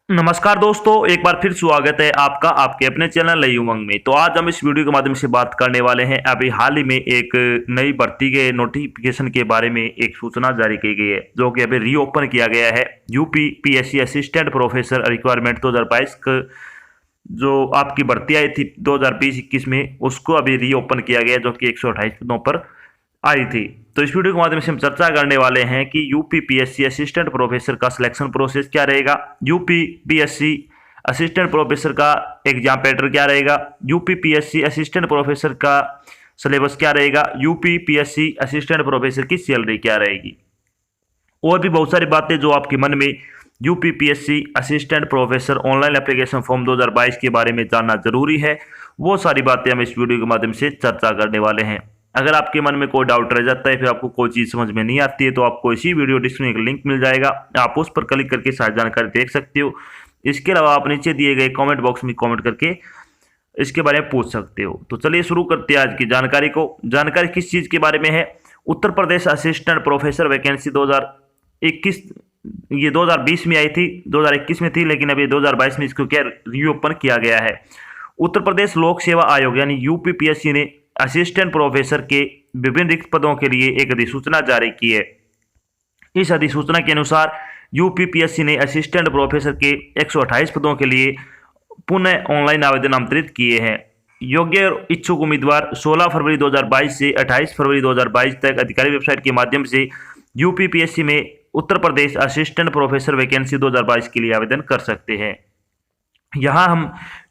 नमस्कार दोस्तों, एक बार फिर स्वागत है आपका आपके अपने चैनल नई उमंग में। तो आज हम इस वीडियो के माध्यम से बात करने वाले हैं अभी हाल ही में एक नई भर्ती के नोटिफिकेशन के बारे में एक सूचना जारी की गई है जो कि अभी रीओपन किया गया है। UP PSC assistant professor requirement 2022 का जो आपकी भर्ती आई थी 2020-21 में, उसको अभी रीओपन किया गया जो कि 128 पदों पर आई थी। तो इस वीडियो के माध्यम से हम चर्चा करने वाले हैं कि यूपी पीएससी असिस्टेंट प्रोफेसर का सिलेक्शन प्रोसेस क्या रहेगा, यूपी पीएससी असिस्टेंट प्रोफेसर का एग्जाम पैटर्न क्या रहेगा, यूपी पीएससी असिस्टेंट प्रोफेसर का सिलेबस क्या रहेगा, यूपी पीएससी असिस्टेंट प्रोफेसर की सैलरी क्या रहेगी, और भी बहुत सारी बातें जो आपके मन में UP PSC assistant professor online application form 2022 के बारे में जानना जरूरी है। वो सारी बातें हम इस वीडियो के माध्यम से चर्चा करने वाले हैं। अगर आपके मन में कोई डाउट रह जाता है, फिर आपको कोई चीज़ समझ में नहीं आती है, तो आपको इसी वीडियो डिस्क्रिप्शन में लिंक मिल जाएगा, आप उस पर क्लिक करके सारी जानकारी देख सकते हो। इसके अलावा आप नीचे दिए गए कमेंट बॉक्स में कमेंट करके इसके बारे में पूछ सकते हो। तो चलिए शुरू करते हैं आज की जानकारी को। जानकारी किस चीज़ के बारे में है? Uttar Pradesh assistant professor vacancy 2021, ये 2020 में आई थी, 2021 में थी, लेकिन अभी 2022 में इसको क्या रीओपन किया गया है। उत्तर प्रदेश लोक सेवा आयोग यानी यूपीपीएससी ने असिस्टेंट प्रोफेसर के विभिन्न रिक्त पदों के लिए एक अधिसूचना जारी की है। इस अधिसूचना के अनुसार यूपीपीएससी ने असिस्टेंट प्रोफेसर के 128 पदों के लिए पुनः ऑनलाइन आवेदन आमंत्रित किए हैं। योग्य और इच्छुक उम्मीदवार 16 फरवरी 2022 से 28 फरवरी 2022 तक आधिकारिक वेबसाइट के माध्यम से यूपीपीएससी में Uttar Pradesh assistant professor vacancy 2022 के लिए आवेदन कर सकते हैं। यहाँ हम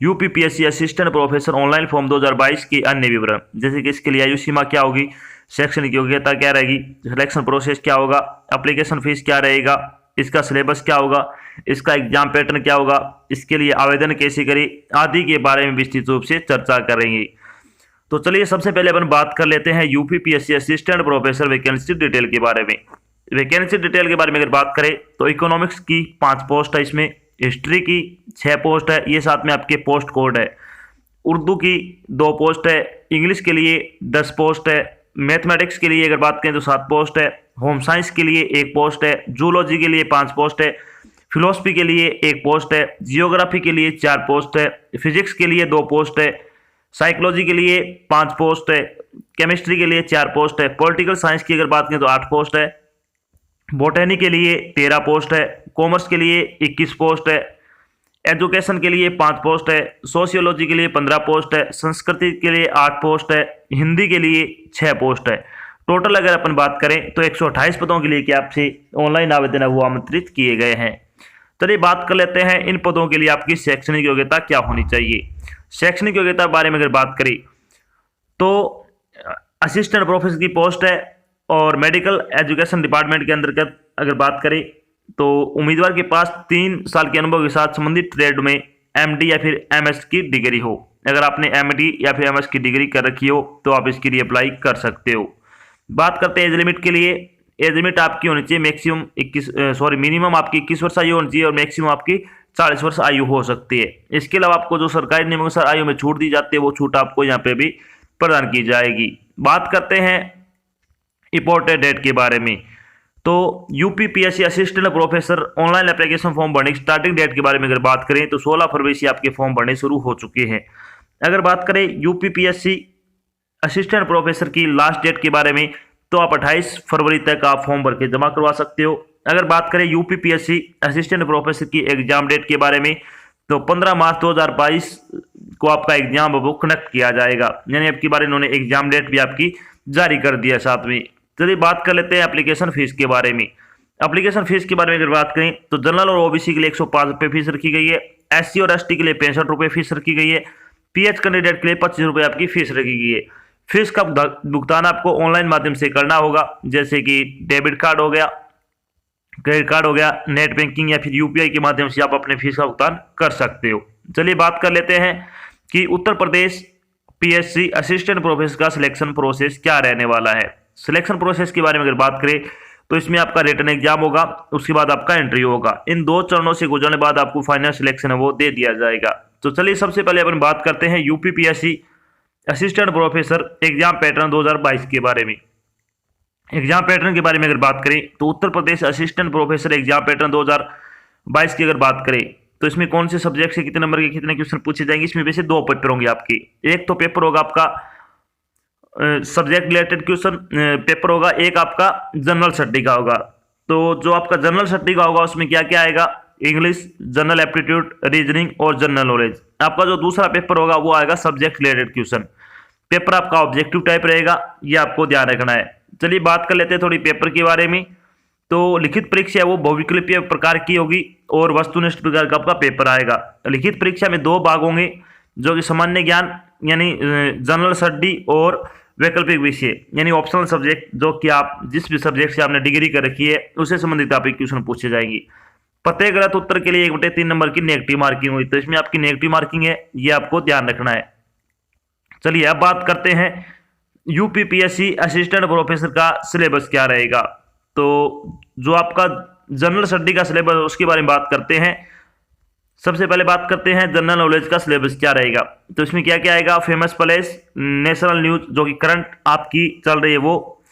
UPPSC assistant professor online form 2022 के अन्य विवरण, जैसे कि इसके लिए आयु सीमा क्या होगी, शैक्षणिक योग्यता क्या रहेगी, सिलेक्शन प्रोसेस क्या होगा, एप्लीकेशन फीस क्या रहेगा, इसका सिलेबस क्या होगा, इसका एग्जाम पैटर्न क्या होगा, इसके लिए आवेदन कैसे करें, आदि के बारे में विस्तृत रूप से चर्चा करेंगे। तो चलिए सबसे पहले अपन बात कर लेते हैं UPPSC assistant professor vacancy detail के बारे में। वैकेंसी डिटेल के बारे में अगर बात करें तो इकोनॉमिक्स की 5 पोस्ट है, इसमें हिस्ट्री की 6 पोस्ट है, ये साथ में आपके पोस्ट कोड है। उर्दू की 2 पोस्ट है, इंग्लिश के लिए 10 पोस्ट है, मैथमेटिक्स के लिए अगर बात करें तो 7 पोस्ट है, होम साइंस के लिए 1 पोस्ट है, जूलॉजी के लिए 5 पोस्ट है, फिलोसफी के लिए 1 पोस्ट है, जियोग्राफी के लिए 4 पोस्ट है, फिजिक्स के लिए 2 पोस्ट है, साइकोलॉजी के लिए 5 पोस्ट है, केमिस्ट्री के लिए 4 पोस्ट है, पॉलिटिकल साइंस की अगर बात करें तो 8 पोस्ट है, बॉटनी के लिए 13 पोस्ट है, कॉमर्स के लिए 21 पोस्ट है, एजुकेशन के लिए 5 पोस्ट है, सोशियोलॉजी के लिए 15 पोस्ट है, संस्कृति के लिए 8 पोस्ट है, हिंदी के लिए 6 पोस्ट है। टोटल अगर अपन बात करें तो 128 पदों के लिए कि आपसे ऑनलाइन आवेदन है वो आमंत्रित किए गए हैं। चलिए बात कर लेते हैं इन पदों के लिए आपकी शैक्षणिक योग्यता क्या होनी चाहिए। शैक्षणिक योग्यता के बारे में अगर बात करें तो असिस्टेंट प्रोफेसर की पोस्ट है और मेडिकल एजुकेशन डिपार्टमेंट के अंतर्गत अगर बात करें तो उम्मीदवार के पास 3 साल के अनुभव के साथ संबंधित ट्रेड में एमडी या फिर एमएस की डिग्री हो। अगर आपने एमडी या फिर एमएस की डिग्री कर रखी हो तो आप इसके लिए अप्लाई कर सकते हो। बात करते हैं एज लिमिट के लिए। एज लिमिट आपकी होनी चाहिए मैक्सिमम मिनिमम आपकी 21 वर्ष आयु होनी चाहिए और मैक्सिमम आपकी 40 वर्ष आयु हो सकती है। इसके अलावा आपको जो सरकारी नियमानुसार आयु में छूट दी जाती है वो छूट आपको यहाँ पे भी प्रदान की जाएगी। बात करते हैं इंपॉर्टेंट डेट के बारे में। तो UPPSC assistant professor online application form भरने की स्टार्टिंग डेट के बारे में अगर बात करें तो 16 फरवरी से आपके फॉर्म भरने शुरू हो चुके हैं। अगर बात करें यूपीपीएससी असिस्टेंट प्रोफेसर की लास्ट डेट के बारे में तो आप 28 फरवरी तक आप फॉर्म भर के जमा करवा सकते हो। अगर बात करें यूपीपीएससी असिस्टेंट प्रोफेसर की एग्जाम डेट के बारे में तो 15 मार्च 2022 को आपका एग्जाम वो कंडक्ट किया जाएगा, यानी अब की बार इन्होंने एग्जाम डेट भी आपकी जारी कर दिया साथ में। चलिए बात कर लेते हैं एप्लीकेशन फीस के बारे में। एप्लीकेशन फीस के बारे में अगर बात करें तो जनरल और ओबीसी के लिए 105 रुपये फीस रखी गई है, एससी और एसटी के लिए 65 रुपये फीस रखी गई है, पीएच कैंडिडेट के लिए 25 रुपये आपकी फीस रखी गई है। फीस का भुगतान आपको ऑनलाइन माध्यम से करना होगा, जैसे कि डेबिट कार्ड हो गया, क्रेडिट कार्ड हो गया, नेट बैंकिंग या फिर यूपीआई के माध्यम से आप अपने फीस का भुगतान कर सकते हो। चलिए बात कर लेते हैं कि Uttar Pradesh PSC assistant professor का सिलेक्शन प्रोसेस क्या रहने वाला है। सिलेक्शन प्रोसेस के बारे में अगर बात करें तो इसमें आपका रिटन एग्जाम होगा, उसके बाद आपका इंटरव्यू होगा। इन 2 चरणों से गुजरने बाद आपको फाइनल सिलेक्शन है वो दे दिया जाएगा। तो चलिए सबसे पहले अपन बात करते हैं UPPSC assistant professor exam pattern 2022 के बारे में। एग्जाम पैटर्न के बारे में अगर बात करें तो Uttar Pradesh assistant professor exam pattern 2022 की अगर बात करें तो इसमें कौन से सब्जेक्ट से कितने नंबर के कितने क्वेश्चन पूछे जाएंगे। इसमें वैसे 2 पेपर होंगे आपकी। एक तो पेपर होगा आपका सब्जेक्ट रिलेटेड क्वेश्चन पेपर होगा, एक आपका जनरल स्टडी का होगा। तो जो आपका जनरल स्टडी का होगा उसमें क्या क्या आएगा, इंग्लिश, जनरल एप्टीट्यूड, रीजनिंग और जनरल नॉलेज। आपका जो दूसरा पेपर होगा वो आएगा सब्जेक्ट रिलेटेड क्वेश्चन। पेपर आपका ऑब्जेक्टिव टाइप रहेगा, ये आपको ध्यान रखना है। चलिए बात कर लेते हैं थोड़ी पेपर के बारे में। तो लिखित परीक्षा है वो बहुविकल्पीय प्रकार की होगी और वस्तुनिष्ठ प्रकार का आपका पेपर आएगा। लिखित परीक्षा में 2 भाग होंगे, जो कि सामान्य ज्ञान यानी जनरल स्टडी और वैकल्पिक विषय यानी ऑप्शनल सब्जेक्ट, जो कि आप जिस भी सब्जेक्ट से आपने डिग्री कर रखी है उससे संबंधित आपके क्वेश्चन पूछे जाएंगे। प्रत्येक गलत उत्तर के लिए 1/3 नंबर की नेगेटिव मार्किंग हुई, तो इसमें आपकी नेगेटिव मार्किंग है, ये आपको ध्यान रखना है। चलिए अब बात करते हैं यूपीपीएससी असिस्टेंट प्रोफेसर का सिलेबस क्या रहेगा। तो जो आपका जनरल स्टडी का सिलेबस उसके बारे में बात करते हैं। सबसे पहले बात करते हैं जनरल नॉलेज का सिलेबस क्या रहेगा। तो इसमें क्या क्या आएगा, फेमस प्लेस, नेशनल न्यूज जो कि करंट आपकी चल रही है वो,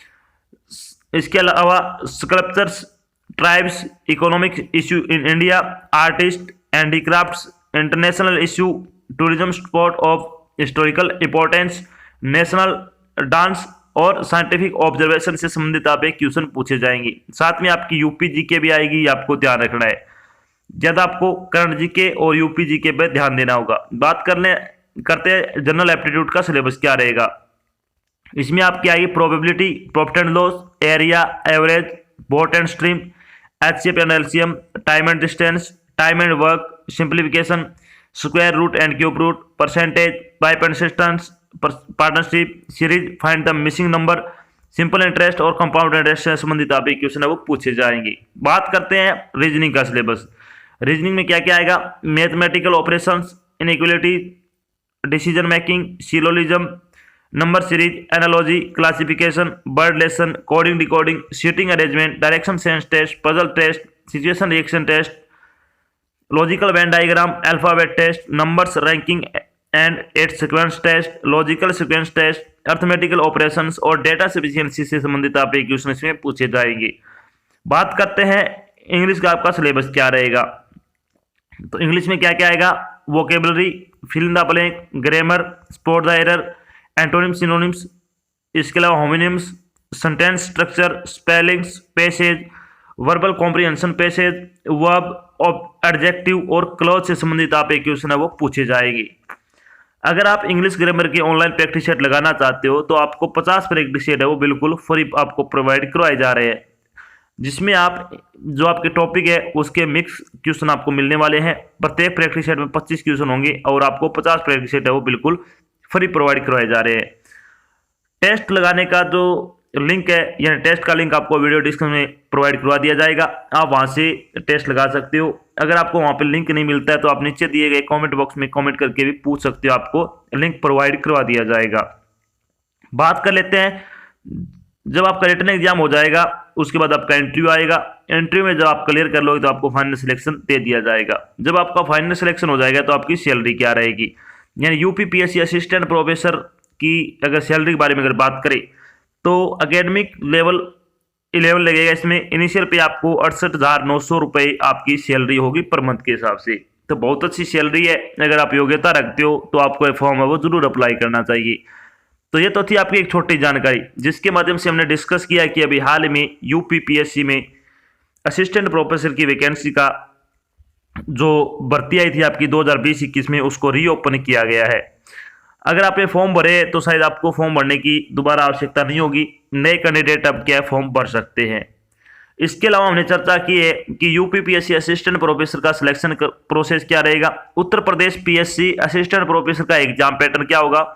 इसके अलावा sculptures, tribes, economic issue in India, artist, handicrafts, international issue, tourism spot of historical importance, national dance और साइंटिफिक ऑब्जर्वेशन से संबंधित आप एक क्वेश्चन पूछे जाएंगे। साथ में आपकी यूपी जीके भी आएगी, ये आपको ध्यान रखना है। ज्यादा आपको करंट जीके और यूपी जीके पे ध्यान देना होगा। बात करते हैं जनरल एप्टीट्यूड का सिलेबस क्या रहेगा। इसमें आपकी आएगी probability, profit and loss, area, average, boat and stream, HCF and LCM, time and distance, time and work, simplification, square root and cube root, percentage, pipe and systems, partnership, series, find the missing number, simple interest और compound interest से संबंधित आप एक question है वो पूछे जाएंगे। बात करते हैं रीजनिंग का सिलेबस। रीजनिंग में क्या क्या आएगा, mathematical operations, inequality, decision making, syllogism, number series, analogy, classification, word lesson, coding decoding, seating arrangement, direction sense test, puzzle test, situation reaction test, logical Venn diagram, alphabet test, numbers ranking and at sequence test, logical sequence test, arithmetical operations और data sufficiency से संबंधित आप एक question इसमें पूछे जाएंगे। बात करते हैं इंग्लिश का आपका सिलेबस क्या रहेगा। तो इंग्लिश में क्या क्या आएगा, vocabulary, fill in the blank, grammar, spot the error, antonyms, synonyms, इसके अलावा homonyms, sentence structure, spellings, passage, verbal comprehension passage, verb, adjective और क्लॉज से संबंधित आप एक क्वेश्चन है वो पूछे जाएगी। अगर आप इंग्लिश ग्रामर के ऑनलाइन प्रैक्टिस सेट लगाना चाहते हो तो आपको 50 प्रैक्टिस सेट है वो बिल्कुल फ्री आपको प्रोवाइड करवाए जा रहे हैं, जिसमें आप जो आपके टॉपिक है उसके मिक्स क्वेश्चन आपको मिलने वाले हैं। प्रत्येक प्रैक्टिस सेट में 25 क्वेश्चन होंगे और आपको 50 प्रैक्टिस सेट है वो बिल्कुल फ्री प्रोवाइड करवाए जा रहे हैं। टेस्ट लगाने का जो लिंक है यानी टेस्ट का लिंक आपको वीडियो डिस्क्रिप्शन में प्रोवाइड करवा दिया जाएगा, आप वहां से टेस्ट लगा सकते हो। अगर आपको वहां पे लिंक नहीं मिलता है तो आप नीचे दिए गए कमेंट बॉक्स में कमेंट करके भी पूछ सकते हो, आपको लिंक प्रोवाइड करवा दिया जाएगा। बात कर लेते हैं, जब आपका रिटन एग्जाम हो जाएगा उसके बाद आपका इंटरव्यू आएगा। इंटरव्यू में जब आप क्लियर कर लोगे तो आपको फाइनल सिलेक्शन दे दिया जाएगा। जब आपका फाइनल सिलेक्शन हो जाएगा तो आपकी सैलरी क्या रहेगी, यानी यूपीपीएससी असिस्टेंट प्रोफेसर की अगर सैलरी के बारे में अगर बात करें तो एकेडमिक लेवल 11 लगेगा। इसमें इनिशियल पे आपको 68,900 रुपये आपकी सैलरी होगी पर मंथ के हिसाब से, तो बहुत अच्छी सैलरी है। अगर आप योग्यता रखते हो तो आपको फॉर्म है वो जरूर अप्लाई करना चाहिए। तो ये तो थी आपकी एक छोटी जानकारी जिसके माध्यम से हमने डिस्कस किया कि अभी हाल में यूपीपीएससी में असिस्टेंट प्रोफेसर की वैकेंसी का जो भर्ती आई थी आपकी 2020-21 में उसको रीओपन किया गया है। अगर आपने फॉर्म भरे तो शायद आपको फॉर्म भरने की दोबारा आवश्यकता नहीं होगी, नए कैंडिडेट अब क्या फॉर्म भर सकते हैं। इसके अलावा हमने चर्चा की है कि यूपीपीएससी असिस्टेंट प्रोफेसर का सिलेक्शन प्रोसेस क्या रहेगा। Uttar Pradesh PSC assistant professor का एग्जाम पैटर्न क्या होगा,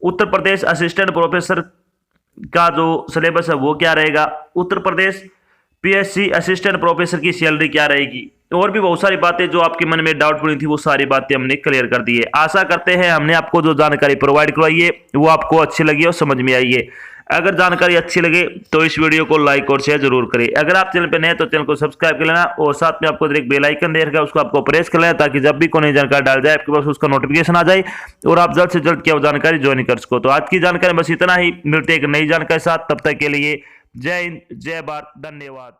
उत्तर प्रदेश असिस्टेंट प्रोफेसर का जो सिलेबस है वो क्या रहेगा, Uttar Pradesh PSC assistant professor की सैलरी क्या रहेगी, और भी बहुत सारी बातें जो आपके मन में डाउट पड़ी थी वो सारी बातें हमने क्लियर कर दी है। आशा करते हैं हमने आपको जो जानकारी प्रोवाइड करवाई है वो आपको अच्छी लगी और समझ में आई है। अगर जानकारी अच्छी लगे तो इस वीडियो को लाइक और शेयर जरूर करें। अगर आप चैनल पर नए तो चैनल को सब्सक्राइब कर लेना और साथ में आपको एक बेल आइकन दे रखा है उसको आपको प्रेस कर लेना ताकि जब भी कोई नई जानकारी डाल जाए आपके पास उसका नोटिफिकेशन आ जाए और आप जल्द से जल्द क्या जानकारी ज्वाइन कर सको। तो आज की जानकारी बस इतना ही, मिलते एक नई जानकारी साथ, तब तक के लिए जय हिंद, जय भारत, धन्यवाद।